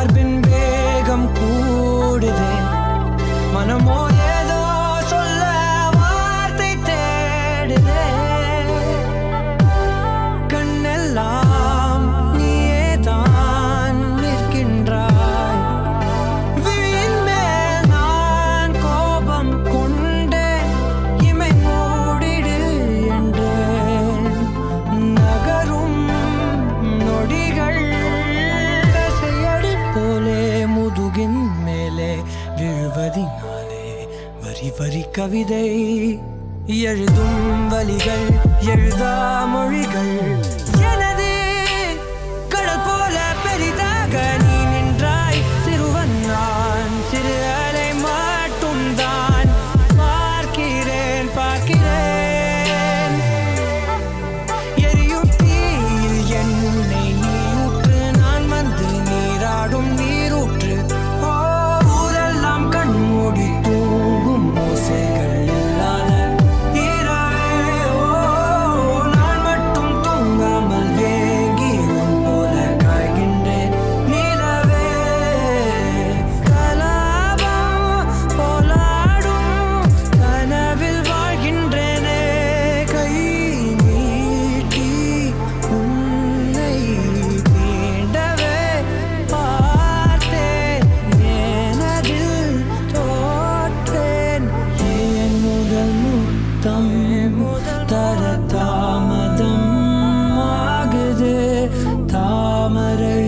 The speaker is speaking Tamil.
மார்பின் வேகம் கூடுதே மனமோ ஏதோ சொல்ல வார்த்தை தேடுதே கண்ணெல்லாம் நீயே தான் நிற்கின்றாய் விழியின் மேல் நான் கோபம் கொண்டே இமை மூடிடு என்றேன் நகரும் நொடிகள் தசையடி போலே முதுகின் மேலே விழுவதினாலே வரி வரி கவிதை எழுதும் வலிகள் எழுதா மொழிகள் எனது கடல் போல பெரிதாக நீ நின்றாய் சிறுவன் நான் சிறு அலை மட்டும் தான் பார்க்கிறேன் பார்க்கிறேன் எரியும் தீயில் என்னை நீ ஊற்று நான் வந்து நீராடும் நீரூற்று ஊரெல்லாம் கண்மூடி தூங்கும் ஓசைகள் இல்லாத இரவே நான் மட்டும் தூங்காமல் ஏங்கி உன் போல காய்கின்றேன் நிலவே கலாபம் போலாடும் கனவில் வாழ்கின்றேனே கை நீட்டி உன்னை தீண்டவே பார்த்தேன் எனதில் தோற்றேன் ஏன் முதல் முத்தம் தர தாமதம் ஆகுது தாமரை